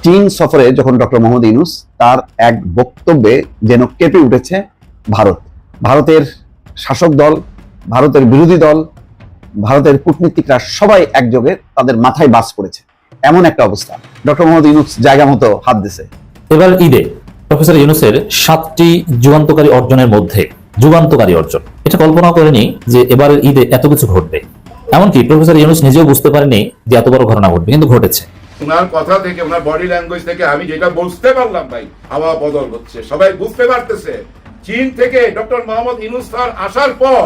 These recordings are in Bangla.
চীন সফরে যখন ডক্টর মোহাম্মদ ইউনূস তার এক বক্তব্যে যেন কেঁপে উঠেছে ভারতের শাসক দল, ভারতের বিরোধী দল, ভারতের কূটনীতিকরা সবাই একযোগে তাদের মাথায় বাজ পড়েছে, এমন একটা অবস্থা। ডক্টর মোহাম্মদ ইউনূস জায়গা মতো হাত দিছে। এবার ঈদে প্রফেসর ইউনূসের 7টি যুগান্তকারী অর্জনের মধ্যে যুগান্তকারী অর্জন, এটা কল্পনা করেনি যে এবারের ঈদে এত কিছু ঘটবে। এমনকি প্রফেসর ইউনূস নিজেও বুঝতে পারেনি যে এত বড় ঘটনা ঘটবে, কিন্তু ঘটেছে। ওনার কথা থেকে, ওনার বডি ল্যাঙ্গুয়েজ থেকে আমি যেটা বুঝতে পারলাম ভাই, হাওয়া বদল হচ্ছে, সবাই বুঝতে পারতেছে। চীন থেকে ডক্টর মোহাম্মদ ইউনূস স্যার আসার পর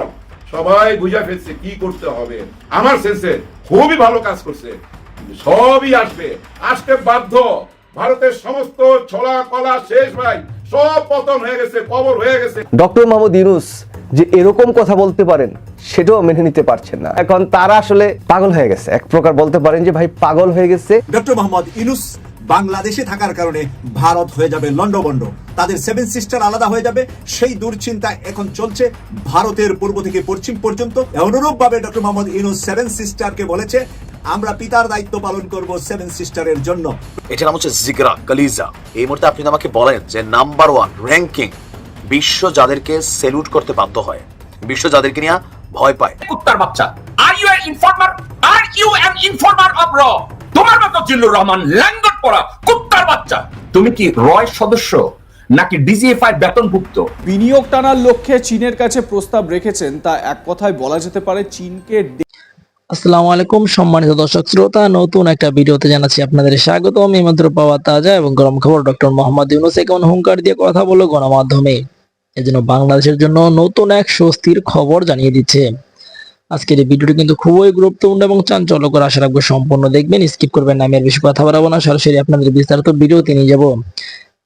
সবাই বুঝে ফেলছে কি করতে হবে। আমার সেন্সে খুবই ভালো কাজ করছে, সবই আসতে বাধ্য। ভারতের সমস্ত ছলা কলা শেষ ভাই, সব পতন হয়ে গেছে, কবর হয়ে গেছে। ডক্টর মোহাম্মদ ইউনূস যে এরকম কথা বলতে পারেন সেটাও মেনে নিতে পারছেন না। এখন তারা আসলে পাগল হয়ে গেছে, এক প্রকার বলতে পারেন যে ভাই পাগল হয়ে গেছে। ডক্টর মোহাম্মদ ইউনূস বাংলাদেশে থাকার কারণে ভারত হয়ে যাবে লন্ডভন্ড, তাদের 7 সিস্টার আলাদা হয়ে যাবে, সেই দুশ্চিন্তা এখন চলছে ভারতের পূর্ব থেকে পশ্চিম পর্যন্ত। অনুরূপ ভাবে ডক্টর মোহাম্মদ ইউনূস 7 সিস্টারকে বলেছে আমরা পিতার দায়িত্ব পালন করব 7 সিস্টারের জন্য। এটার নাম হচ্ছে জিগরা কালিজা। এই মুহূর্তে আপনি আমাকে বলেন যে নাম্বার 1 র্যাঙ্কিং বিশ্ব যাদেরকে সেলুট করতে বাধ্য হয়, বিশ্ব যাদেরকে নিয়ে ভয় পায়। কুত্তার বাচ্চা, are you an informer? Are you an informer of র? তোমার মতো জিল্লুর রহমান ল্যাঙ্গট পড়া কুত্তার বাচ্চা, তুমি কি রয় সদস্য নাকি ডিজিএফআই বেতনভুক্ত? বিনিয়োগ টানার লক্ষ্যে চীনের কাছে প্রস্তাব রেখেছেন, তা এক কথায় বলা যেতে পারে চীনকে। আসসালামু আলাইকুম সম্মানিত দর্শক শ্রোতা, নতুন একটা ভিডিওতে জানাচ্ছি আপনাদের স্বাগত। আমি মাত্র পাওয়া তাজা এবং গরম খবর। ডক্টর মোহাম্মদ ইউনূস এখন হুঙ্কার দিয়ে কথা বলল গণমাধ্যমে, এজন্য বাংলাদেশের জন্য নতুন এক স্বস্তির খবর জানিয়ে দিচ্ছে। আজকের এই ভিডিওটি কিন্তু খুবই গুরুত্বপূর্ণ এবং চাঞ্চল্যকর, আশা রাখবো সম্পূর্ণ দেখবেন, স্কিপ করবেন না। আমি আর বেশি কথা বাড়াবো না, সরাসরি আপনাদের বিস্তারিত ভিডিওতে নিয়ে যাবো।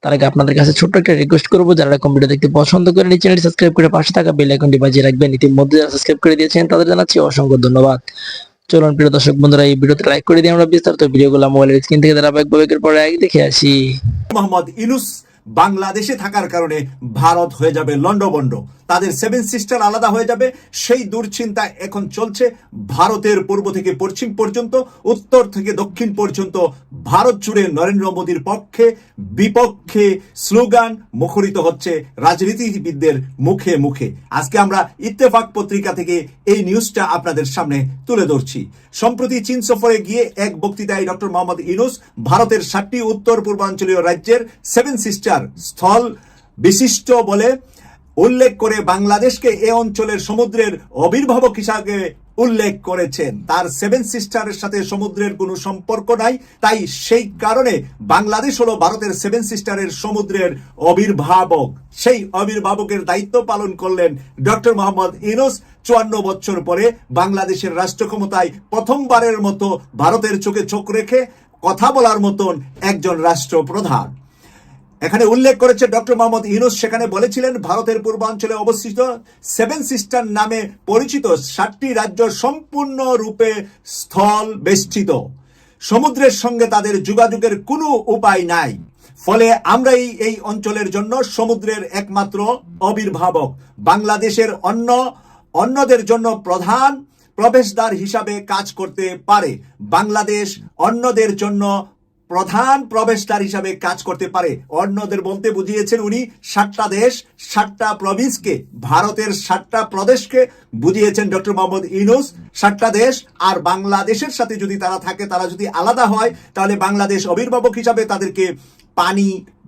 তার আগে আপনাদের কাছে ছোট্ট একটা রিকোয়েস্ট করবো, যারা এরকম ভিডিও দেখতে পছন্দ করেন এই চ্যানেলটি সাবস্ক্রাইব করে পাশে থাকা বেল আইকনটি বাজিয়ে রাখবেন। ইতিমধ্যে যারা সাবস্ক্রাইব করে দিয়েছেন তাদের জানাচ্ছি অসংখ্য ধন্যবাদ। চলুন প্রিয় দর্শক বন্ধুরা, এই ভিডিওতে লাইক করে দিয়ে আমরা বিস্তারিত ভিডিওগুলো মোবাইলের স্ক্রিন থেকে ধারাবাহিকভাবে একের পর এক দেখে আসি। মোহাম্মদ ইউনূস বাংলাদেশে থাকার কারণে ভারত হয়ে যাবে লন্ডভন্ড, তাদের 7 সিস্টার আলাদা হয়ে যাবে, সেই দুশ্চিন্তা এখন চলছে ভারতের পূর্ব থেকে পশ্চিম পর্যন্ত, উত্তর থেকে দক্ষিণ পর্যন্ত। ভারত জুড়ে নরেন্দ্র মোদীর পক্ষে বিপক্ষে স্লোগান মুখরিত হচ্ছে রাজনীতিবিদদের মুখে মুখে। আজকে আমরা ইত্তেফাক পত্রিকা থেকে এই নিউজটা আপনাদের সামনে তুলে ধরছি। সম্প্রতি চীন সফরে গিয়ে এক বক্তৃতায় ডক্টর মোহাম্মদ ইউনূস ভারতের 7টি উত্তর পূর্বাঞ্চলীয় রাজ্যের 7 সিস্টার স্থল বিশিষ্ট বলে উল্লেখ করে বাংলাদেশকে এ অঞ্চলের সমুদ্রের অবির্ভাবক হিসাবে উল্লেখ করেছেন। তার 7 সিস্টারের সাথে সমুদ্রের কোনো সম্পর্ক নাই, তাই সেই কারণে বাংলাদেশ হলো ভারতের 7 সিস্টারের সমুদ্রের অবির্ভাবক। সেই অবির্ভাবকের দায়িত্ব পালন করলেন ডক্টর মোহাম্মদ ইউনূস। 54 বছর পরে বাংলাদেশের রাষ্ট্র ক্ষমতায় প্রথমবারের মতো ভারতের চোখে চোখ রেখে কথা বলার মতন একজন রাষ্ট্রপ্রধান। এখানে উল্লেখ করেছে ডক্টর মোহাম্মদ ইউনূস সেখানে বলেছিলেন ভারতের পূর্বাঞ্চলে অবস্থিত 7 সিস্টার নামে পরিচিত 7টি রাজ্য সম্পূর্ণরূপে স্থল বেষ্টিত, সমুদ্রের সঙ্গে তাদের যোগাযোগের কোনো উপায় নাই, ফলে আমরাই এই অঞ্চলের জন্য সমুদ্রের একমাত্র অবির্ভাবক। বাংলাদেশের অন্যদের জন্য প্রধান প্রবেশদ্বার হিসাবে কাজ করতে পারে। বাংলাদেশ অন্যদের জন্য প্রধান প্রবেশদ্বার হিসাবে কাজ করতে পারে। অন্যদের বলতে বুঝিয়েছেন উনি 7টা দেশ, 7টা প্রভিন্সকে, ভারতের 7টা প্রদেশকে বুঝিয়েছেন ডক্টর মোহাম্মদ ইউনূস। 7টা দেশ আর বাংলাদেশের সাথে যদি তারা থাকে, তারা যদি আলাদা হয়, তাহলে বাংলাদেশ অবির্ভাবক হিসাবে তাদেরকে পানি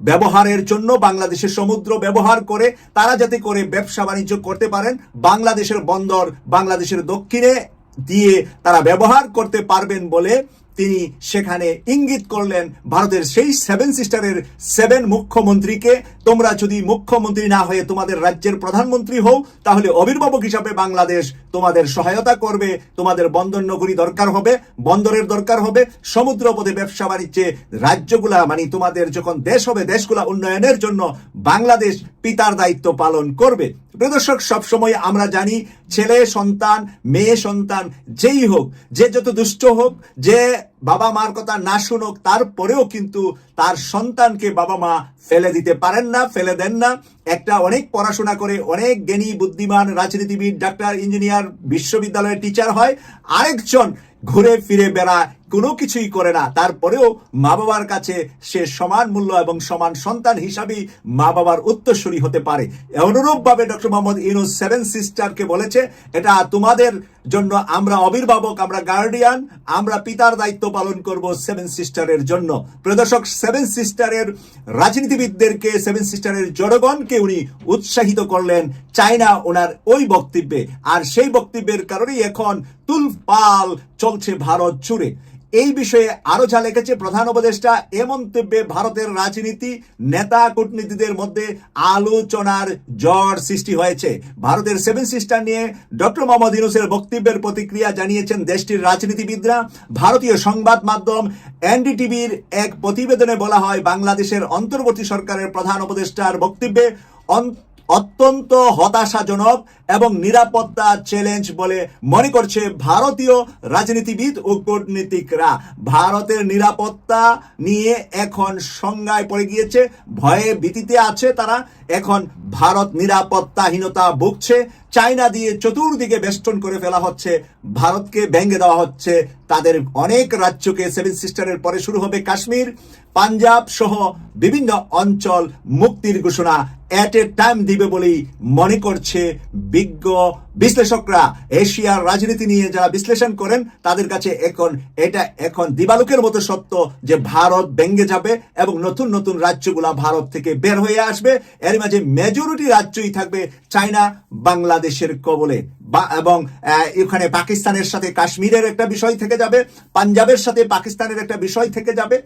ব্যবহারের জন্য বাংলাদেশের সমুদ্র ব্যবহার করে তারা যাতে করে ব্যবসা বাণিজ্য করতে পারেন, বাংলাদেশের বন্দর বাংলাদেশের দক্ষিণে দিয়ে তারা ব্যবহার করতে পারবেন বলে তিনি সেখানে ইঙ্গিত করলেন ভারতের সেই 7 সিস্টারের 7 মুখ্যমন্ত্রীকে। তোমরা যদি মুখ্যমন্ত্রী না হয়ে তোমাদের রাজ্যের প্রধানমন্ত্রী হও, তাহলে অবির্ভাবক হিসাবে বাংলাদেশ তোমাদের সহায়তা করবে। তোমাদের বন্দর নগরী দরকার হবে, বন্দরের দরকার হবে, সমুদ্রপথে ব্যবসা বাণিজ্যে রাজ্যগুলা মানে তোমাদের যখন দেশ হবে, দেশগুলা উন্নয়নের জন্য বাংলাদেশ পিতার দায়িত্ব পালন করবে। প্রদর্শক, সবসময় আমরা জানি ছেলে সন্তান, মেয়ে সন্তান, যেই হোক, যে যত দুষ্ট হোক, যে বাবা মার কথা না শুনুক, তারপরেও কিন্তু তার সন্তানকে বাবা মা ফেলে দিতে পারেন না, ফেলে দেন না। একটা অনেক পড়াশোনা করে অনেক জ্ঞানী বুদ্ধিমান রাজনীতিবিদ, ডাক্তার, ইঞ্জিনিয়ার, বিশ্ববিদ্যালয়ের টিচার হয়, আরেকজন ঘুরে ফিরে বেড়ায় কোনো কিছুই করে না, তারপরেও মা বাবার কাছে সে সমান মূল্য এবং সমান সন্তান হিসাবেই মা বাবার উত্তরসূরি হতে পারে। অনুরূপভাবে ডক্টর মোহাম্মদ ইউনূস সেভেন সিস্টারকে বলেছে, এটা তোমাদের জন্য আমরা অভিভাবক, আমরা গার্ডিয়ান, আমরা পিতার দায়িত্ব পালন করব সেভেন সিস্টারের জন্য। প্রিয় দর্শক, সেভেন সিস্টারের রাজনীতিবিদদেরকে, সেভেন সিস্টারের জনগণকে উনি উৎসাহিত করলেন চায়না ওনার ওই বক্তব্যে, আর সেই বক্তব্যের কারণেই এখন তুলপাল চলছে ভারত জুড়ে। এই বিষয়ে আরো যা লিখেছে প্রধান উপদেষ্টা, এ মন্তব্যে ভারতের রাজনীতি নেতা কূটনীতিদের মধ্যে আলোচনার ঝড় সৃষ্টি হয়েছে। ভারতের সেভেন সিস্টার নিয়ে ডক্টর মোহাম্মদ ইউনূসের বক্তব্যের প্রতিক্রিয়া জানিয়েছেন দেশটির রাজনীতিবিদরা। ভারতীয় সংবাদ মাধ্যম এনডিটিভির এক প্রতিবেদনে বলা হয়, বাংলাদেশের অন্তর্বর্তী সরকারের প্রধান উপদেষ্টার বক্তব্যে অত্যন্ত হতাশাজনক এবং নিরাপত্তা চ্যালেঞ্জ বলে মনে করছে ভারতীয় রাজনীতিবিদ ও কূটনীতিকরা। ভারতের নিরাপত্তা নিয়ে এখন সংজ্ঞায় পড়ে গিয়েছে, ভয়ে ভীতিতে আছে তারা। এখন ভারত নিরাপত্তাহীনতা ভুগছে, চায়না দিয়ে চতুর্দিকে বেষ্টন করে ফেলা হচ্ছে, ভারতকে ভেঙে দেওয়া হচ্ছে। তাদের অনেক রাজ্যকে, সেভেন সিস্টারের পরে শুরু হবে কাশ্মীর, পাঞ্জাব সহ বিভিন্ন অঞ্চল মুক্তির ঘোষণা এট এ টাইম দিবে বলেই মনে করছে বিজ্ঞ বিশ্লেষকরা। এশিয়ার রাজনীতি নিয়ে যারা বিশ্লেষণ করেন তাদের কাছে এটা এখন দিবালোকের মতো সত্য যে ভারত ভেঙে যাবে এবং নতুন নতুন রাজ্যগুলা ভারত থেকে বের হয়ে আসবে। এর মাঝে মেজরিটি রাজ্যই থাকবে চায়না বাংলাদেশের কবলে, এবং এখানে পাকিস্তানের সাথে কাশ্মীরের একটা বিষয় থেকে যাবে, পাঞ্জাবের সাথে পাকিস্তানের একটা বিষয় থেকে যাবে,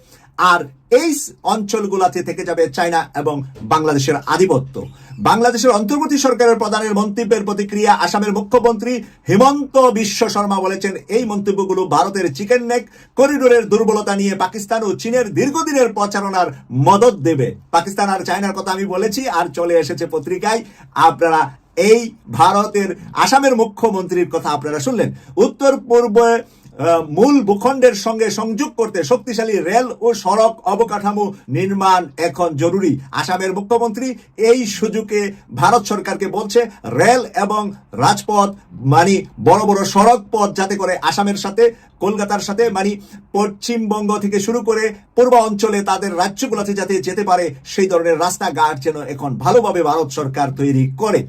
আর এই অঞ্চলগুলাতে থেকে যাবে চায়না এবং বাংলাদেশের আধিপত্য। বাংলাদেশের অন্তর্বর্তী সরকারের প্রধানের মন্তব্যের প্রতিক্রিয়া, আসামের মুখ্যমন্ত্রী হিমন্ত বিশ্ব শর্মা বলেছেন, এই মন্তব্যগুলো ভারতের চিকেন নেক করিডোরের দুর্বলতা নিয়ে পাকিস্তান ও চীনের দীর্ঘদিনের প্রচারণার মদত দেবে। পাকিস্তান আর চায়নার কথা আমি বলেছি, আর চলে এসেছে পত্রিকায়। আপনারা এই ভারতের আসামের মুখ্যমন্ত্রীর কথা আপনারা শুনলেন। উত্তর পূর্বে মূল ভূখণ্ডের সঙ্গে সংযোগ করতে শক্তিশালী রেল ও সড়ক অবকাঠামো নির্মাণ এখন জরুরি। আসামের মুখ্যমন্ত্রী এই সুযোগে ভারত সরকারকে বলছে, রেল এবং রাজপথ মানে বড় বড় সড়ক পথ যাতে করে আসামের সাথে, কলকাতার সাথে, মানে পশ্চিমবঙ্গ থেকে শুরু করে পূর্ব অঞ্চলে তাদের রাজ্যগুলোতে যাতে যেতে পারে, সেই ধরনের রাস্তাঘাট যেন এখন ভালোভাবে ভারত সরকার তৈরি করে।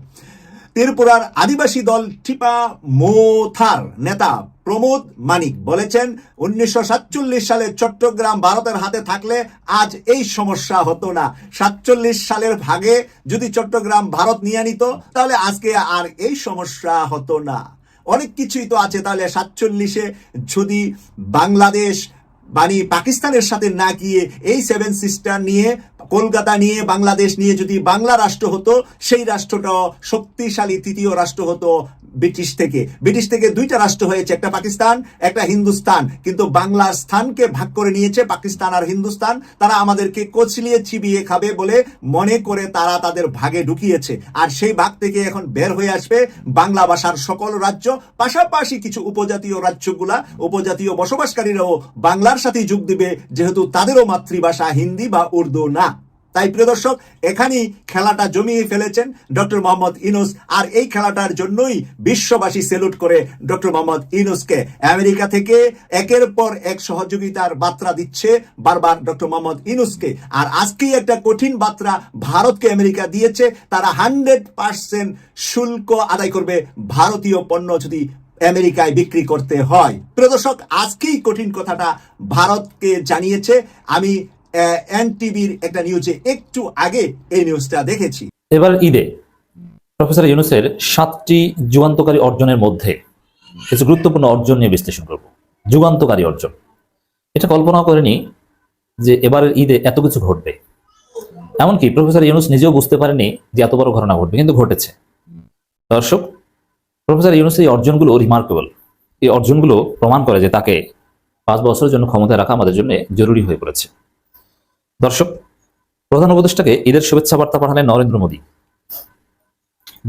ত্রিপুরার আদিবাসী দল টিপা মোথার নেতা প্রমোদ মানিক বলেছেন, 1947 সালে চট্টগ্রাম ভারতের হাতে থাকলে আজ এই সমস্যা হতো না। 47 সালের ভাগে যদি চট্টগ্রাম ভারত নিয়ে নিত তাহলে আজকে আর এই সমস্যা হতো না। অনেক কিছুই তো আছে। তাহলে 47-এ যদি বাংলাদেশ মানে পাকিস্তানের সাথে না গিয়ে এই সেভেন সিস্টার নিয়ে, কলকাতা নিয়ে, বাংলাদেশ নিয়ে যদি বাংলা রাষ্ট্র হতো, সেই রাষ্ট্রটা শক্তিশালী তৃতীয় রাষ্ট্র হতো ব্রিটিশ থেকে দুইটা রাষ্ট্র হয়েছে, একটা পাকিস্তান, একটা হিন্দুস্তান। কিন্তু বাংলার স্থানকে ভাগ করে নিয়েছে পাকিস্তান আর হিন্দুস্তান। তারা আমাদেরকে কচলিয়ে চিবিয়ে খাবে বলে মনে করে তারা তাদের ভাগে ঢুকিয়েছে। আর সেই ভাগ থেকে এখন বের হয়ে আসবে বাংলা ভাষার সকল রাজ্য, পাশাপাশি কিছু উপজাতীয় রাজ্যগুলা, উপজাতীয় বসবাসকারীরাও বাংলার সাথে যোগ দিবে, যেহেতু তাদেরও মাতৃভাষা হিন্দি বা উর্দু না। তাই প্রিয় দর্শক, এখানেই খেলাটা জমিয়ে ফেলেছেন ডক্টর মোহাম্মদ ইউনূস, আর এই খেলাটার জন্যই বিশ্ববাসী সেলুট করে ডক্টর মোহাম্মদ ইউনূসকে। আমেরিকা থেকে একের পর এক সহযোগিতার বার্তা দিচ্ছে বারবার ডক্টর মোহাম্মদ ইউনূসকে, আর আজকেই একটা কঠিন বার্তা ভারতকে আমেরিকা দিয়েছে, তারা 100% শুল্ক আদায় করবে ভারতীয় পণ্য যদি আমেরিকায় বিক্রি করতে হয়। প্রিয় দর্শক, আজকেই কঠিন কথাটা ভারতকে জানিয়েছে। আমি এনটিভির একটা নিউজে একটু আগে এই নিউজটা দেখেছি। এবার ঈদে প্রফেসর ইউনূসের 7টি যুগান্তকারী অর্জনের মধ্যে কিছু গুরুত্বপূর্ণ অর্জন নিয়ে বিশ্লেষণ করব। যুগান্তকারী অর্জন, এটা কল্পনা করেনি যে এবারের ঈদে এত কিছু ঘটবে। এমনকি প্রফেসর ইউনূস নিজেও বুঝতে পারেনি যে এত বড় ঘটনা ঘটবে, কিন্তু ঘটেছে। দর্শক, প্রফেসর ইউনূসের এই অর্জনগুলো রিমার্কেবল। এই অর্জনগুলো প্রমাণ করে যে তাকে 5 বছরের জন্য ক্ষমতায় রাখা আমাদের জন্য জরুরি হয়ে পড়েছে। দর্শক, প্রধান উপদেষ্টাকে ঈদের শুভেচ্ছা বার্তা পাঠালেন নরেন্দ্র মোদী।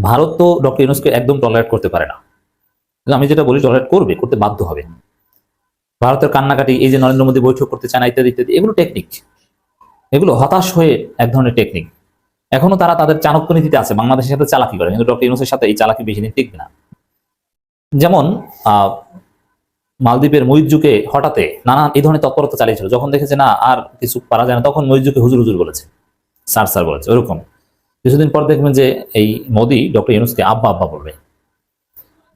ভারত তো ডক্টর ইউনূসকে একদম টলারেট করতে পারে না, আমি যেটা বলি টলারেট করতে বাধ্য হবে। ভারতের কান্নাকাটি, এই যে নরেন্দ্র মোদী বৈঠক করতে চায় না ইত্যাদি ইত্যাদি, এগুলো টেকনিক, এগুলো হতাশ হয়ে এক ধরনের টেকনিক। এখনো তারা তাদের চাণক্য নীতিতে আছে, বাংলাদেশের সাথে চালাকি করে, কিন্তু ডক্টর ইউনূসের সাথে এই চালাকি বেশি দিন টিকবে না। যেমন মালদ্বীপের মইজুকে হঠাতে নানান এই ধরনের তৎপরতা চালিয়েছিল, যখন দেখেছে না আর কিছু পারা যায় না তখন মইজুকে হুজুর হুজুর বলেছে, স্যার স্যার বলেছে। ওরকম কিছুদিন পর দেখবেন যে এই মোদি ডক্টর ইউনূসকে আব্বা আব্বা বলবে।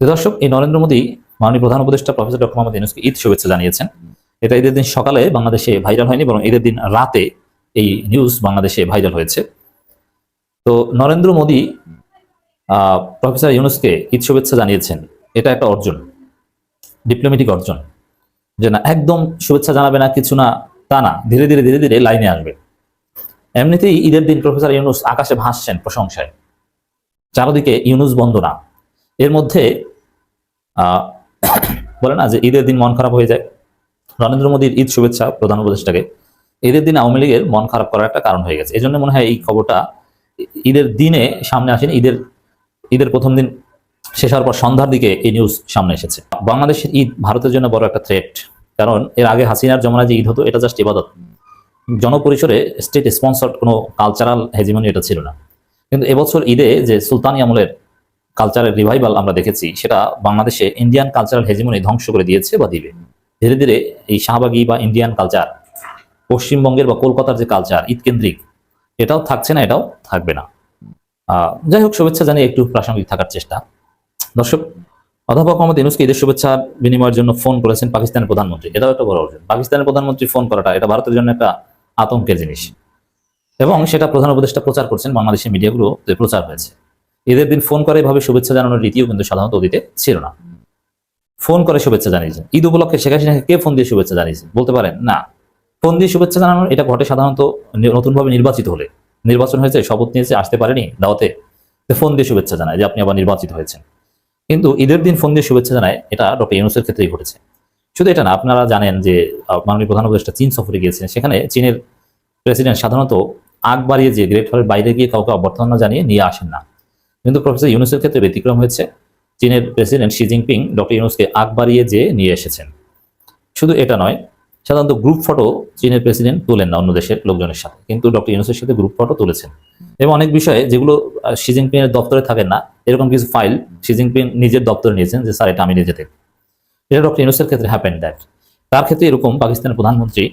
তো দর্শক, এই নরেন্দ্র মোদী মাননীয় প্রধান উপদেষ্টা প্রফেসর ডক্টর মোহাম্মদ ইউনূসকে ঈদ শুভেচ্ছা জানিয়েছেন। এটা ঈদের দিন সকালে বাংলাদেশে ভাইরাল হয়নি, বরং ঈদের দিন রাতে এই নিউজ বাংলাদেশে ভাইরাল হয়েছে। তো নরেন্দ্র মোদী প্রফেসর ইউনূসকে ঈদ শুভেচ্ছা জানিয়েছেন, এটা একটা অর্জন, ডিপ্লোম্যাটিক অর্জন। যে না একদম শুভেচ্ছা জানাবে না কিছু না, তা না, ধীরে ধীরে ধীরে ধীরে লাইনে আসবে। এমনিতেই ঈদের দিন প্রফেসর ইউনূস আকাশে ভাসছেন প্রশংসায়, চারদিকে ইউনূস বন্দনা। এর মধ্যে বলে না যে ঈদের দিন মন খারাপ হয়ে যায়, নরেন্দ্র মোদীর ঈদ শুভেচ্ছা প্রধান উপদেষ্টাকে ঈদের দিন আওয়ামী লীগের মন খারাপ করার একটা কারণ হয়ে গেছে। এই জন্য মনে হয় এই খবরটা ঈদের দিনে সামনে আসেনি, ঈদের প্রথম দিন শেষ হওয়ার পর সন্ধ্যার দিকে এই নিউজ সামনে এসেছে। বাংলাদেশের ঈদ ভারতের জন্য বড় একটা থ্রেট, কারণ এর আগে হাসিনার জমানায় যে ঈদ হতো এটা জাস্ট ইবাদত, জনপরিসরে স্টেট স্পন্সর্ড কোনো কালচারাল হেজিমনি এটা ছিল না। কিন্তু এবছর ঈদে যে সুলতানি আমলের কালচারের রিভাইভাল আমরা দেখেছি, সেটা বাংলাদেশে ইন্ডিয়ান কালচারাল হেজিমনি ধ্বংস করে দিয়েছে বা দিবে। ধীরে ধীরে এই শাহবাগী বা ইন্ডিয়ান কালচার, পশ্চিমবঙ্গের বা কলকাতার যে কালচার ঈদ কেন্দ্রিক, এটাও থাকছে না, এটাও থাকবে না। যাই হোক, শুভেচ্ছা জানিয়ে একটু প্রাসঙ্গিক থাকার চেষ্টা। দর্শক, অধ্যাপক মোহাম্মদ ইউনূসকে ঈদের শুভেচ্ছা বিনিময়ের জন্য ফোন করেছেন পাকিস্তানের প্রধানমন্ত্রী, এটাও একটা বড় অর্জন। পাকিস্তানের প্রধানমন্ত্রী ফোন করাটা এটা ভারতের জন্য একটা আতঙ্কের জিনিস, এবং সেটা প্রধান উপদেষ্টা প্রচার করছেন, বাংলাদেশের মিডিয়াগুলোতে প্রচার হয়েছে। ঈদের দিন ফোন করে এভাবে শুভেচ্ছা জানানোর রীতিও কিন্তু সাধারণত অতীতে ছিল না। ফোন করে শুভেচ্ছা জানিয়েছেন। ঈদ উপলক্ষে শেখ হাসিনাকে কে ফোন দিয়ে শুভেচ্ছা জানিয়েছেন বলতে পারেন? না, ফোন দিয়ে শুভেচ্ছা জানানোর এটা ঘটে সাধারণত নতুনভাবে নির্বাচিত হলে, নির্বাচন হয়েছে, শপথ নিয়েছে, আসতে পারেনি দাওয়াতে, ফোন দিয়ে শুভেচ্ছা জানায় যে আপনি আবার নির্বাচিত হয়েছেন। কিন্তু ঈদের দিন ফোন দিয়ে শুভেচ্ছা জানায় এটা ডক্টর ইউনূসের ক্ষেত্রেই ঘটেছে। শুধু এটা না, আপনারা জানেন যে মাননীয় প্রধান উপদেষ্টা চীন সফরে গিয়েছেন, সেখানে চীনের প্রেসিডেন্ট সাধারণত আগ বাড়িয়ে যে গ্রেট হলের বাইরে গিয়ে কাউকে অভ্যর্থনা জানিয়ে নিয়ে আসেন না। কিন্তু প্রফেসর ইউনূসের ক্ষেত্রে ব্যতিক্রম হয়েছে, চীনের প্রেসিডেন্ট শি জিনপিং ডক্টর ইউনূসকে আগ বাড়িয়ে যে নিয়ে এসেছেন। শুধু এটা নয়, সাধারণত গ্রুপ ফটো চীনের প্রেসিডেন্ট তোলেন না অন্য দেশের লোকজনের সাথে, কিন্তু ডক্টর ইউনূসের সাথে গ্রুপ ফটো তুলেছেন। এবং অনেক বিষয়ে যেগুলো শি জিনপিং এর দপ্তরে থাকেন না, এরকম কিছু ফাইল শি জিনপিং নিজের দপ্তরে নিয়েছেন যে স্যার এটা আমি নিজে থেকে। এটা ডক্টর ইউনূসের ক্ষেত্রে হ্যাপেন দ্যাট। তার ক্ষেত্রে এরকম পাকিস্তানের প্রধানমন্ত্রী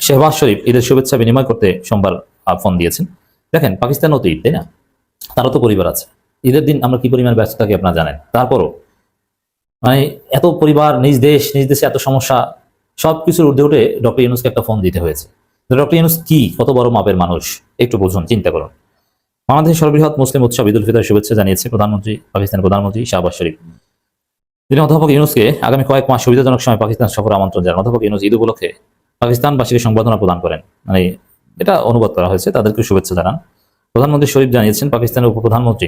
শেহবাজ শরীফ ঈদের শুভেচ্ছা বিনিময় করতে সোমবার ফোন দিয়েছেন। দেখেন, পাকিস্তানও তো ঈদ, তাই না? তারও তো পরিবার আছে। ঈদের দিন আমরা কি পরিমাণ ব্যস্ত থাকি আপনারা জানেন। তারপরও মানে এত পরিবার, নিজ দেশে এত সমস্যা, সবকিছুর ঊর্ধ্বে উঠে ডক্টর ইউনূসকে একটা ফোন দিতে হয়েছে। ডক্টর ইউনূস কি কত বড় মাপের মানুষ একটু বুঝুন, চিন্তা করুন। বাংলাদেশের সর্ববৃহৎ মুসলিম উৎসব ঈদ উল ফিতরের শুভেচ্ছা জানিয়েছে পাকিস্তানের প্রধানমন্ত্রী শাহবাজ শরীফ। তিনি অধ্যাপক ইউনূসকে আগামী কয়েক মাস সুবিধাজনক সময় পাকিস্তান সফরে আমন্ত্রণ জানান। অধ্যাপক ইউনূস ঈদ উপলক্ষে পাকিস্তানবাসীকে সংবর্ধনা প্রদান করেন, মানে এটা অনুবাদ করা হয়েছে, তাদেরকে শুভেচ্ছা জানান। প্রধানমন্ত্রী শরীফ জানিয়েছেন, পাকিস্তানের উপপ্রধানমন্ত্রী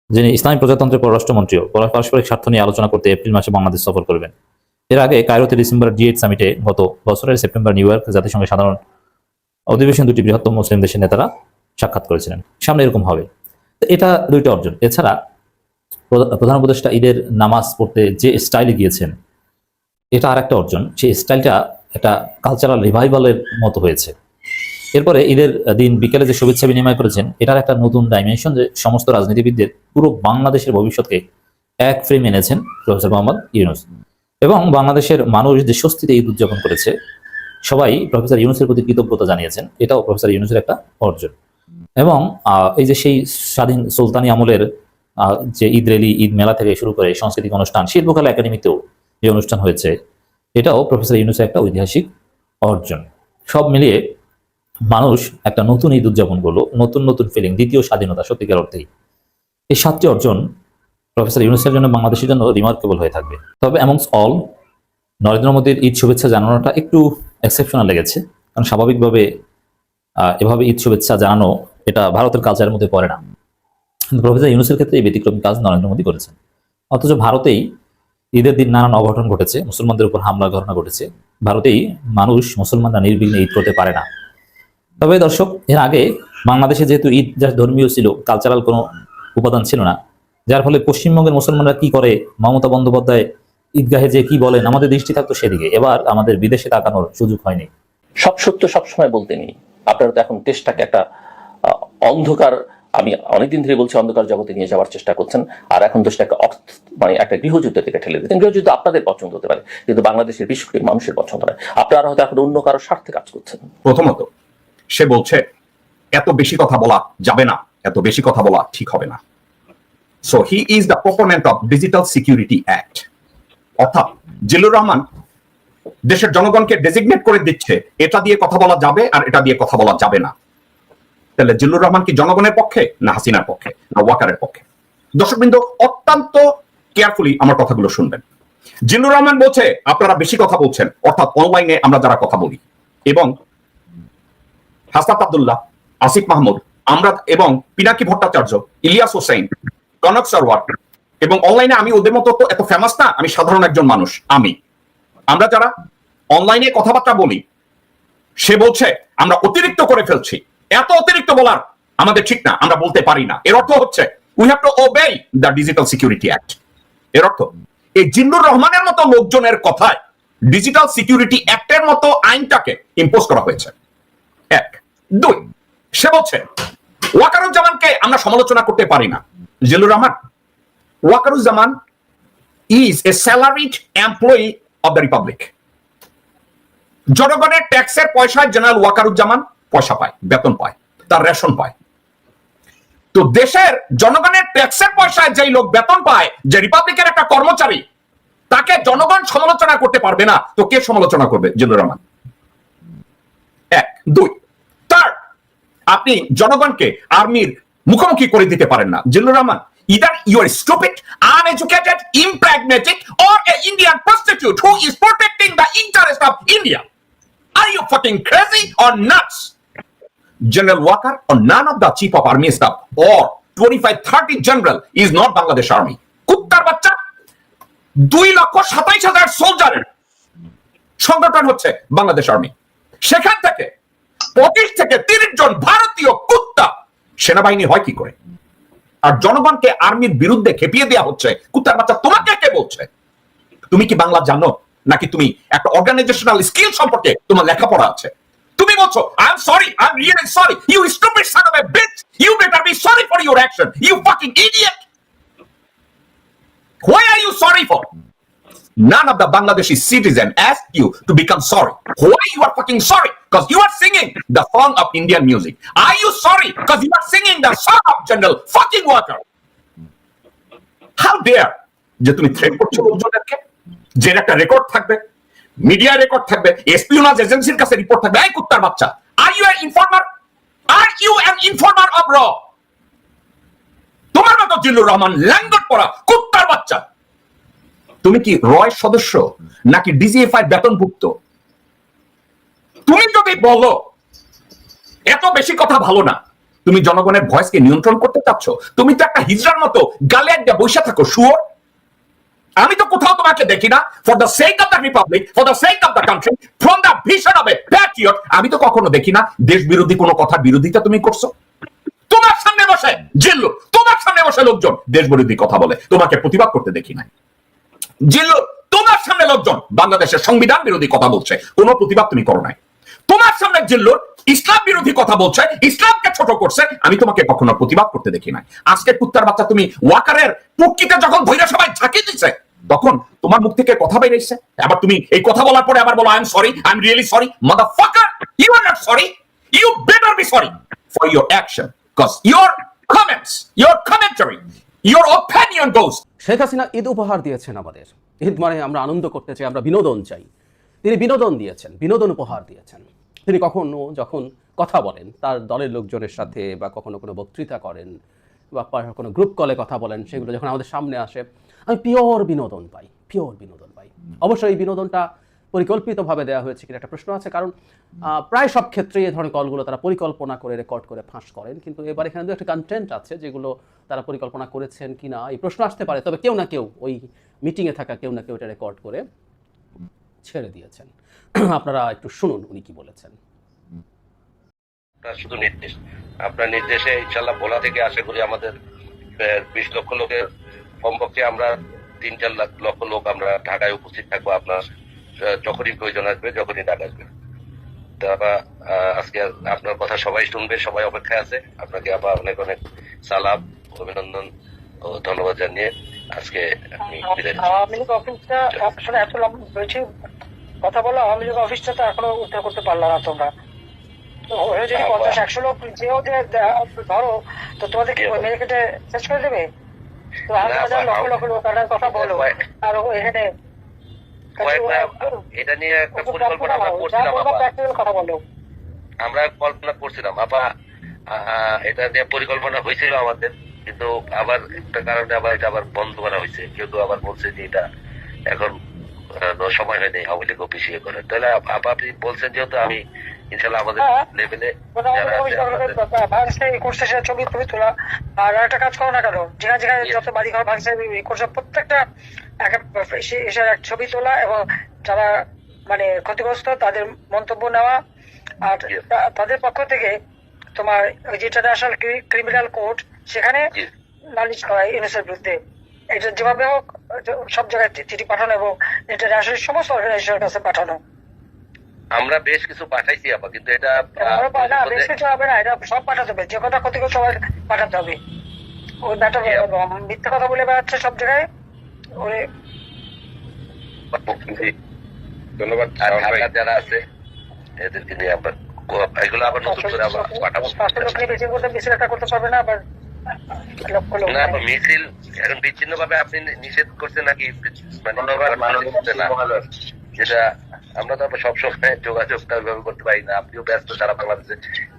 যিনি ইসলামী প্রজাতন্ত্রের পররাষ্ট্রমন্ত্রীও পারস্পরিক স্বার্থ নিয়ে আলোচনা করতে এপ্রিল মাসে বাংলাদেশ সফর করবেন। এর আগে কায়রোতে ডিসেম্বরের G8 সামিটে, গত বছরের সেপ্টেম্বর নিউ ইয়র্ক জাতিসংঘের সাধারণ অধিবেশন দুটি বৃহত্তম মুসলিম দেশের নেতারা সাক্ষাৎ করেছিলেন। সামনে এরকম হবে, এটা দুইটা অর্জন। এছাড়া প্রধান উপদেষ্টা ঈদের নামাজ পড়তে যে স্টাইলে গিয়েছেন, এটা আর একটা অর্জন। সেই স্টাইলটা একটা কালচারাল রিভাইভালের মতো হয়েছে। এরপরে ঈদের দিন বিকেলে যে শুভেচ্ছা বিনিময় করেছেন, এটার একটা নতুন ডাইমেনশন, যে সমস্ত রাজনীতিবিদদের পুরো বাংলাদেশের ভবিষ্যৎকে এক ফ্রেম এনেছেন প্রফেসর মোহাম্মদ ইউনূস। এবং বাংলাদেশের মানুষ যে স্বস্তিতে ঈদ উদযাপন করেছে, সবাই প্রফেসর ইউনূসের প্রতি কৃতজ্ঞতা জানিয়েছেন, এটাও প্রফেসর ইউনূসের একটা অর্জন। এবং এই যে সেই স্বাধীন সুলতানি আমলের যে ঈদ র্যালি, ঈদ মেলা থেকে শুরু করে সাংস্কৃতিক অনুষ্ঠান, শিল্পকলা একাডেমিতেও যে অনুষ্ঠান হয়েছে, এটাও প্রফেসর ইউনূসের একটা ঐতিহাসিক অর্জন। সব মিলিয়ে মানুষ একটা নতুন ঈদ উদযাপন করলো, নতুন নতুন ফিলিং, দ্বিতীয় স্বাধীনতা সত্যিকার অর্থেই। এই 7টি অর্জন প্রফেসর ইউনূসের জন্য, বাংলাদেশের জন্য রিমার্কেবল হয়ে থাকবে। তবে অ্যামংস অল, নরেন্দ্র মোদীর ঈদ শুভেচ্ছা জানানোটা একটু এক্সেপশনাল লেগেছে, কারণ স্বাভাবিকভাবে এভাবে ঈদ শুভেচ্ছা জানানো এটা ভারতের কালচারের মধ্যে পড়ে না। কিন্তু প্রফেসর ইউনূসের ক্ষেত্রে এই ব্যতিক্রমী কাজ নরেন্দ্র মোদী করেছেন। অথচ ভারতেই ঈদের দিন নানান অঘটন ঘটেছে, মুসলমানদের উপর হামলার ঘটনা ঘটেছে। ভারতেই মুসলমানরা নির্বিঘ্নে ঈদ করতে পারে না। তবে দর্শক, এর আগে বাংলাদেশে যেহেতু ঈদ যা ধর্মীয় ছিল, কালচারাল কোনো উপাদান ছিল না, যার ফলে পশ্চিমবঙ্গের মুসলমানরা কি করে, মমতা বন্দ্যোপাধ্যায় ঈদগাহে যে কি বলেন, আমাদের দৃষ্টি থাকতো সেদিকে। এবার আমাদের বিদেশে তাকানোর সুযোগ হয়নি। সব সত্য সবসময় বলতে নেই, আপনারা তো এখন দেশটাকে একটা অন্ধকার আমি অনেকদিন ধরে বলছি অন্ধকার জগতে নিয়ে যাওয়ার চেষ্টা করছেন, আর এখন দেশটা একটা একটা গৃহযুদ্ধের দিকে ঠেলে দিচ্ছেন। গৃহযুদ্ধ আপনাদের পছন্দ হতে পারে, কিন্তু বাংলাদেশের 20 কোটি মানুষের পছন্দ নয়। আপনারা হয়তো এখন অন্য কারো স্বার্থে কাজ করছেন। প্রথমত সে বলছে এত বেশি কথা বলা যাবে না, এত বেশি কথা বলা ঠিক হবে না। So he is the proponent of digital security act. অর্থাৎ জিল্লুর রহমান দেশের জনগণকে ডেজিগনেট করে দিচ্ছে এটা দিয়ে কথা বলা যাবে আর এটা দিয়ে কথা বলা যাবে না। তাহলে জিল্লুর রহমান কি জনগণের পক্ষে, না হাসিনার পক্ষে, না ওয়াকারের পক্ষে? দর্শকবৃন্দ অত্যন্ত কেয়ারফুলি আমার কথাগুলো শুনবেন। জিল্লুর রহমান বলছে আপনারা বেশি কথা বলছেন, অর্থাৎ অনলাইনে আমরা যারা কথা বলি, এবং হাসনাত আব্দুল্লাহ, আসিফ মাহমুদ, আমরা এবং পিনাকি ভট্টাচার্য, ইলিয়াস হোসেন, কনক সরওয়ার, এবং অনলাইনে আমি ওদের মতো তো এত ফেমাস না, আমি সাধারণ একজন মানুষ। আমরা যারা অনলাইনে কথাবার্তা বলি, সে বলছে আমরা অতিরিক্ত করে ফেলছি। এত অতিরিক্ত বলার আমাদের ঠিক না, আমরা বলতে পারি না। এর অর্থ হচ্ছে we have to ওবে the digital security act. এর অর্থ এই জিল্লুর রহমানের মতো লোকজনের কথায় ডিজিটাল সিকিউরিটি অ্যাক্টের মতো আইনটাকে ইম্পোজ করা হয়েছে। এক। দুই, সে বলছে ওয়াকারুজ্জামানকে আমরা সমালোচনা করতে পারি না। Zillur Rahman, Wakeruzzaman is a salaried employee of the Republic. জনগণের ট্যাক্সের পয়সায় জেনারেল ওয়াকারুজ্জামান পয়সা পায়, বেতন পায়, তার রেশন পায়। তো দেশের জনগণের ট্যাক্সের পয়সায় যেই লোক বেতন পায়, যে রিপাবলিকের একটা কর্মচারী, তাকে জনগণ সমালোচনা করতে পারবে না, তো কে সমালোচনা করবে? জিল্লুর রহমান। এক। দুই, থার্ড, আপনি জনগণকে আর্মির মুখোমুখি করে দিতে পারেন না। Zillur Rahman, either you are stupid, uneducated, impragmatic, or an Indian prostitute who is protecting the interest of India. Are you fucking crazy or nuts? General Walker or none of the chief of army staff or 25-30 general is not Bangladesh army. কুত্তার বাচ্চা, 2,27,000 সোলজারের সংগঠন হচ্ছে বাংলাদেশ আর্মি। সেখান থেকে 25 থেকে 30 জন ভারতীয় কুত্তা সেনাবাহিনী হয় কি করে? আর জনগণকে আর্মির বিরুদ্ধে খেপিয়ে দেওয়া হচ্ছে। কুত্তার বাচ্চা, তোমাকে কে বলছে? তুমি কি বাংলা জানো, নাকি তুমি একটা অর্গানাইজেশনাল স্কিল সম্পর্কে তোমার লেখাপড়া আছে? তুমি বলছো I am sorry, I am really sorry. You stupid son of a bitch, you better be sorry for your action, you fucking idiot. Why are you sorry for? None of the Bangladeshi citizen asked you to become sorry. Why you are fucking sorry? Because you are singing the song of Indian music. Are you sorry because you are singing the song of General fucking Walker? How dare যে তুমি থ্রেট করছো লোকজনদেরকে, যে একটা রেকর্ড থাকবে, মিডিয়া রেকর্ড থাকবে, এসপিওনাজ এজেন্সির কাছে রিপোর্ট থাকবে। এই কুত্তার বাচ্চা, are you an informer? Are you an informer of র? তোমার মতো জিল্লুর রহমান ল্যাঙ্গট পড়া কুত্তার বাচ্চা, তুমি কি রয় সদস্য নাকি ডিজিএফআই বেতনভুক্ত? তুমি যদি বলো এত বেশি কথা ভালো না, তুমি জনগণের ভয়েসকে নিয়ন্ত্রণ করতে চাচ্ছ, তুমি তো একটা হিজড়ার মতো গালে একটা বসে থাকো শুয়োর। আমি তো কোথাও তোমাকে দেখি না for the sake of the Republic, for the sake of the country, from the vision of A Patriot. আমি তো কখনো দেখি না দেশ বিরোধী কোনো কথার বিরোধিতা তুমি করছো। তোমার সামনে বসে জিল্লু, তোমার সামনে বসে লোকজন দেশ বিরোধী কথা বলে, তোমাকে প্রতিবাদ করতে দেখি না। জিল্লু, তোমার সামনে লোকজন বাংলাদেশের সংবিধান বিরোধী কথা বলছে, কোনো প্রতিবাদ তুমি করো নাই। তোমার সামনে জিল্লুর ইসলাম বিরোধী কথা বলছে, ইসলামকে ছোট করছে, আমি তোমাকে কখনো প্রতিবাদ করতে দেখি নাই। আজকে কুত্তার বাচ্চা, তুমি ওয়াকারের পুটকিতে যখন ভৈরা সবাই ঝাঁকি দিচ্ছে, তখন তোমার মুখ থেকে কথা বের হইছে, আবার তুমি এই কথা বলার পরে আবার বলো I am sorry, I am really sorry. Motherfucker, you are not sorry, you better be sorry for your action, because your comments, your commentary, your opinion goes. Sheikh Hasina Eid উপহার দিয়েছেন আমাদের। ঈদ মানে আমরা আনন্দ করতে চাই, আমরা বিনোদন চাই। তিনি বিনোদন দিয়েছেন, বিনোদন উপহার দিয়েছেন। তিনি কখনো যখন কথা বলেন তার দলের লোকজনের সাথে, বা কখনো কোনো বক্তৃতা করেন, বা কোনো গ্রুপ কলে কথা বলেন, সেগুলো যখন আমাদের সামনে আসে, আমি পিওর বিনোদন পাই, পিওর বিনোদন পাই। অবশ্যই এই বিনোদনটা পরিকল্পিতভাবে দেওয়া হয়েছে কিনা একটা প্রশ্ন আছে, কারণ প্রায় সব ক্ষেত্রেই এই ধরনের কলগুলো তারা পরিকল্পনা করে রেকর্ড করে ফাঁস করেন, কিন্তু এবার এখানে একটা কন্টেন্ট আছে যেগুলো তারা পরিকল্পনা করেছেন কিনা এই প্রশ্ন আসতে পারে। তবে কেউ না কেউ, ওই মিটিংয়ে থাকা কেউ না কেউ এটা রেকর্ড করে ছেড়ে দিয়েছেন। আপনারা একটু শুনুন উনি কি বলেছেন। শুধু নির্দেশ, আপনার নির্দেশে ইনশাল্লাহ ভোলা থেকে আশা করি আমাদের 20 লক্ষ লোকের কমপক্ষে আমরা 3-4 লক্ষ লোক আমরা ঢাকায় উপস্থিত থাকবো। আপনার যখনই প্রয়োজন আসবে, যখনই ডাক আসবে, আজকে আপনার কথা সবাই শুনবে, সবাই অপেক্ষায় আছে। আপনাকে আবার অনেক অনেক সালাম, অভিনন্দন ও ধন্যবাদ জানিয়ে আজকে আমি বিদায় নিচ্ছি। আওয়ামী লীগ অফিসটা আসলে এত বেশি কথা বলো, আওয়ামী লীগ অফিসটা তো এখনো উদ্ধার করতে পারলো না তোমরা। ওরা যদি 50-100 লোক যেও ধরো, তো তোমাদের কি মেরে কেটে শেষ করে দেবে? তো হাজার লক্ষ লক্ষ লোক কথা বলো, আর এখানে এটা নিয়ে একটা পরিকল্পনা আমরা করছিলাম, কথা বলো। আমরা কল্পনা করছিলাম আপা, এটা নিয়ে পরিকল্পনা হয়েছিল আমাদের, কিন্তু আবার একটা কারণে আবার এটা আবার বন্ধ করা হয়েছে। কেউ আবার বলছে যে এটা এখন সময় হয়নি আওয়ামী লীগ অফিস ইয়ে করে। তাহলে আপা আপনি বলছেন যেহেতু আমি ইনশাল্লাহ আমাদের লেভেলে করছে সেটা ছবি তোলা। আর একটা কাজ করো না কেন, যেখানে যেখানে যত বাড়ি ঘর ভাঙছে করছে প্রত্যেকটা এক ছবি তোলা এবং যারা মানে ক্ষতিগ্রস্ত তাদের মন্তব্য নেওয়া, আর তাদের পক্ষ থেকে তোমার ওই যে ইন্টারন্যাশনাল ক্রিমিনাল কোর্ট সেখানে নালিশ করা ইউনুসের বিরুদ্ধে। এটা যেভাবে হোক সব জায়গায় চিঠি পাঠানো এবং ইন্টারন্যাশনাল সমস্ত অর্গানাইজেশনের কাছে পাঠানো। আমরা বেশ কিছু পাঠাইছি আপা, কিন্তু এটা বেশ কিছু হবে না, এটা সব পাঠাতে হবে, যে কথা ক্ষতিগ্রস্ত সবাই পাঠাতে হবে। ওই ব্যাটার মিথ্যা কথা বলে বেড়াচ্ছে সব জায়গায়। ওরে ধন্যবাদ। যারা আছে এদেরকে নিয়ে আমরা এগুলো আবার নতুন করে আবার পাঠাবো। বেশি একটা করতে পারবে না আবার না, মিছিল এখন বিচ্ছিন্ন ভাবে আপনি নিষেধ করছেন নাকি? যেটা আমরা তো সবসময় যোগাযোগটা ওইভাবে করতে পারি না। আপনিও ব্যস্ত সারা বাংলাদেশে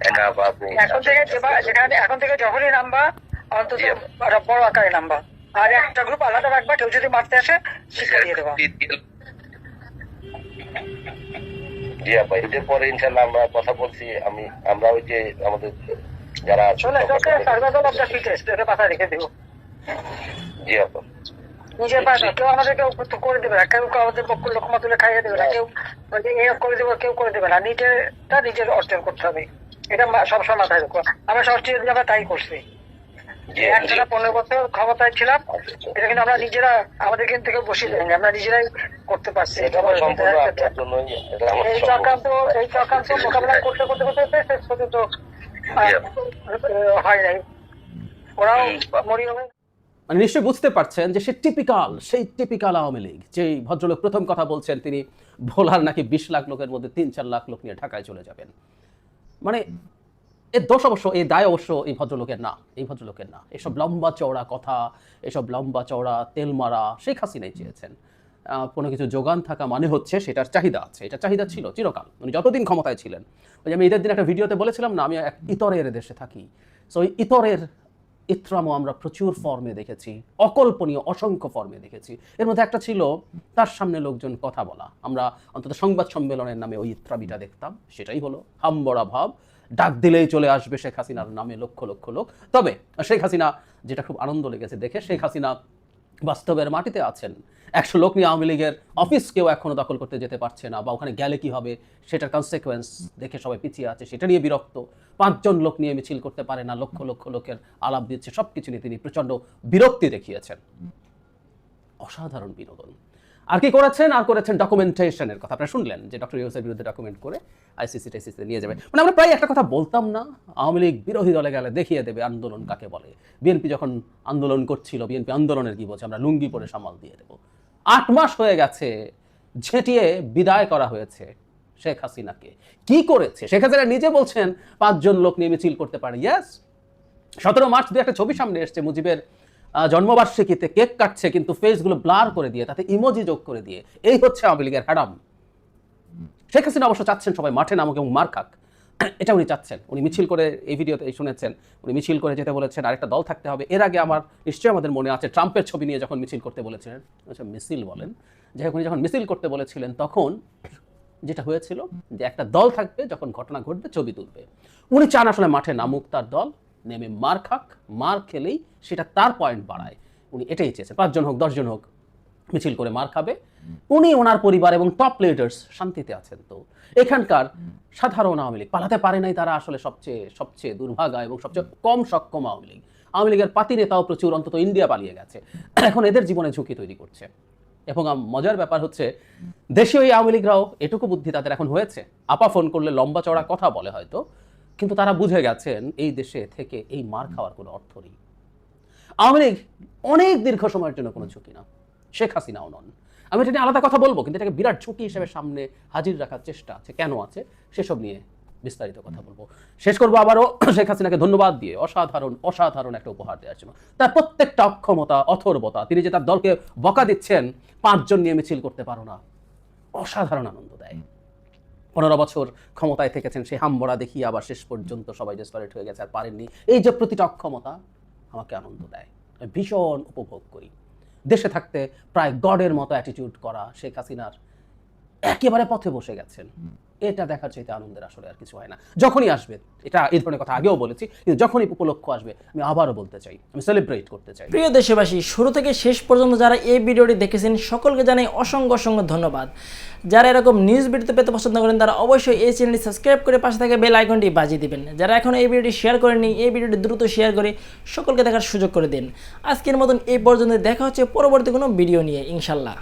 একা বা এখন থেকে যখনই নামবা অন্তত বড় আকারে নামবা, আর একটা গ্রুপ আলাদা রাখবা, কেউ যদি মারতে আসে শিক্ষা দিয়ে দেবা। জি আপা, এটার পরে ইনশাল্লাহ আমরা কথা বলছি। আমরা ওই যে আমাদের যারা পাতা রেখে দেবো। জি আপা, নিজের পাশে কেউ আমাদেরকে করে দেবে না, কেউ আমাদের পক্ষ লোকমা তুলে খাইয়ে দেবে না, কেউ করে দেবে, কেউ করে দেবে না। নিজেরটা নিজের অর্জন করতে হবে, এটা সবসময় মাথায় রাখবো। আমরা সবচেয়ে আমরা তাই করছি। 15 বছর ক্ষমতায় ছিলাম, এটা কিন্তু আমরা নিজেরা আমাদের কিন্তু থেকে বসিয়ে দেয়নি, আমরা নিজেরাই করতে পারছি। এই চক্রান্ত মোকাবিলা করতে করতে করতে শেষ পর্যন্ত হয় নাই, ওরাও মরিয়া। মানে নিশ্চয়ই বুঝতে পারছেন যে সেই টিপিক্যাল আওয়ামী লীগ। যেই ভদ্রলোক প্রথম কথা বলছেন, তিনি ভোলার নাকি 20 লাখ লোকের মধ্যে 3-4 লাখ লোক নিয়ে ঢাকায় চলে যাবেন। মানে এর দোষ অবশ্য, এই দায় অবশ্য এই ভদ্রলোকের না। এসব লম্বা চওড়া কথা, এসব লম্বা চওড়া তেল মারা শেখ হাসিনাই চেয়েছেন। কোনো কিছু যোগান থাকা মানে হচ্ছে সেটার চাহিদা আছে, এটা চাহিদা ছিল চিরকাল, উনি যতদিন ক্ষমতায় ছিলেন। ওই যে আমি ঈদের দিন একটা ভিডিওতে বলেছিলাম না, আমি এক ইতরের দেশে থাকি। সো ওই ইতরের ইত্রামও আমরা প্রচুর ফর্মে দেখেছি, অকল্পনীয় অসংখ্য ফর্মে দেখেছি। এর মধ্যে একটা ছিল তার সামনে লোকজন কথা বলা। আমরা অন্তত সংবাদ সম্মেলনের নামে ওই ইত্রাবিটা দেখতাম, সেটাই হলো হামবড়া ভাব, ডাক দিলেই চলে আসবে শেখ হাসিনার নামে লক্ষ লক্ষ লোক। তবে শেখ হাসিনা, যেটা খুব আনন্দ লেগেছে দেখে, শেখ হাসিনা বাস্তবের মাটিতে আছেন। 100 লোক নিয়ে আওয়ামী লীগের অফিস কেউ এখনো দখল করতে যেতে পারছে না, বা ওখানে গেলে কি হবে সেটার কনসিকুয়েন্স দেখে সবাই পিছিয়ে আছে, সেটা নিয়ে বিরক্ত। 5 জন লোক নিয়ে মিছিল করতে পারে না, লক্ষ লক্ষ লোকের আলাপ দিচ্ছে, সবকিছু নিয়ে তিনি প্রচন্ড বিরক্তি দেখিয়েছেন। অসাধারণ বিনোদন। আর কি করেছেন? আর করেছেন ডকুমেন্টেশনের কথা। আপনারা শুনলেন যে ডক্টর ইউনূসের বিরুদ্ধে ডকুমেন্ট করে আইসিসিতে নিয়ে যাবে। মানে আমরা প্রায় একটা কথা বলতাম না, আওয়ামী লীগ বিরোধী দলে গেলে দেখিয়ে দেবে আন্দোলন কাকে বলে। বিএনপি যখন আন্দোলন করছিল, বিএনপি আন্দোলনের কি বলছে, আমরা লুঙ্গি পরে সামাল দিয়ে দেবো। 8 মাস হয়ে গেছে, ঝেঁটিয়ে বিদায় করা হয়েছে শেখ হাসিনাকে। কি করেছে শেখ হাসিনা? নিজে বলছেন 5 জন লোক নিয়ে মিছিল করতে পারে। ইয়েস, 17 মার্চ একটা ছবি সামনে এসছে, মুজিবের জন্মবার্ষিকীতে কেক কাটছে, কিন্তু ফেসগুলো ব্লার করে দিয়ে, তাতে ইমোজি যোগ করে দিয়ে। এই হচ্ছে আওয়ামী লীগের হ্যাডাম। শেখ হাসিনা অবশ্য চাচ্ছেন সবাই মাঠে নামুক এবং মার খাক, এটা উনি চাচ্ছেন। উনি মিছিল করে, এই ভিডিওতে শুনেছেন, উনি মিছিল করে যেতে বলেছেন, আরেকটা দল থাকতে হবে। এর আগে নিশ্চয়ই আমাদের মনে আছে, ট্রাম্পের ছবি নিয়ে যখন মিছিল করতে বলেছিলেন, মিছিল বলেন, যাই হোক, উনি যখন মিছিল করতে বলেছিলেন তখন যেটা হয়েছিল যে একটা দল থাকবে, যখন ঘটনা ঘটবে ছবি তুলবে। উনি চান আসলে মাঠে নামুক তার দল, নেমে মার খাক, মার খেলেই সেটা তার পয়েন্ট বাড়ায়। উনি এটাই চেয়েছেন, 5 জন হোক 10 জন হোক মিছিল করে মার খাবে। উনি, ওনার পরিবার এবং টপ লিডার্স শান্তিতে আছেন। তো এখানকার সাধারণ আওয়ামী লীগ পালাতে পারে নাই, তারা আসলে সবচেয়ে দুর্ভাগা এবং সবচেয়ে কম সক্ষম আওয়ামী লীগ। আওয়ামী লীগের পাতি নেতাও প্রচুর, অন্তত ইন্ডিয়া পালিয়ে গেছে, এখন এদের জীবনে ঝুঁকি তৈরি করছে। এবং মজার ব্যাপার হচ্ছে, দেশীয় এই আওয়ামী লীগরাও এটুকু বুদ্ধি তাদের এখন হয়েছে। আপা ফোন করলে লম্বা চড়া কথা বলে হয়তো, কিন্তু তারা বুঝে গেছেন এই দেশে থেকে এই মার খাওয়ার কোনো অর্থ নেই। আওয়ামী লীগ অনেক দীর্ঘ সময়ের জন্য কোনো ঝুঁকি না, শেখ হাসিনাও নন। আমি এটা নিয়ে আলাদা কথা বলবো, কিন্তু এটাকে বিরাট ঝুঁকি হিসেবে সামনে হাজির রাখার চেষ্টা আছে, কেন আছে সেসব নিয়ে বিস্তারিত কথা বলবো। শেষ করবো আবারও শেখ হাসিনাকে ধন্যবাদ দিয়ে অসাধারণ একটা উপহার দেওয়ার জন্য। তার প্রত্যেকটা অক্ষমতা, অথর্বতা, তিনি যে তার দলকে বকা দিচ্ছেন 5 জন নিয়ে মিছিল করতে পারো না, অসাধারণ আনন্দ দেয়। 15 বছর ক্ষমতায় থেকেছেন, সেই হামবড়া দেখিয়ে আবার শেষ পর্যন্ত সবাই ডেসপারেট হয়ে গেছে আর পারেননি। এই যে প্রতিটা অক্ষমতা আমাকে আনন্দ দেয়, আমি ভীষণ উপভোগ করি। দেশে থাকতে প্রায় গডের মতো অ্যাটিটিউড করা শেখ হাসিনার একেবারে পথে বসে গেছেন, এটা দেখার চাইতে আনন্দের আসলে আর কিছু হয় না। যখনই আসবে, এটা এই ধরনের কথা আগেও বলেছি, কিন্তু যখনই উপলক্ষ আসবে আমি আবারও বলতে চাই, আমি সেলিব্রেট করতে চাই। প্রিয় দেশবাসী, শুরু থেকে শেষ পর্যন্ত যারা এই ভিডিওটি দেখেছেন সকলকে জানাই অসংখ্য ধন্যবাদ। যারা এরকম নিউজ ভিডিও পেতে পছন্দ করেন তারা অবশ্যই এই চ্যানেলটি সাবস্ক্রাইব করে পাশে থাকা বেল আইকনটি বাজিয়ে দিবেন। যারা এখন এই ভিডিওটি শেয়ার করেননি, এই ভিডিওটি দ্রুত শেয়ার করে সকলকে দেখার সুযোগ করে দিন। আজকের মতন এই পর্যন্ত, দেখা হচ্ছে পরবর্তী কোনো ভিডিও নিয়ে ইনশাল্লাহ।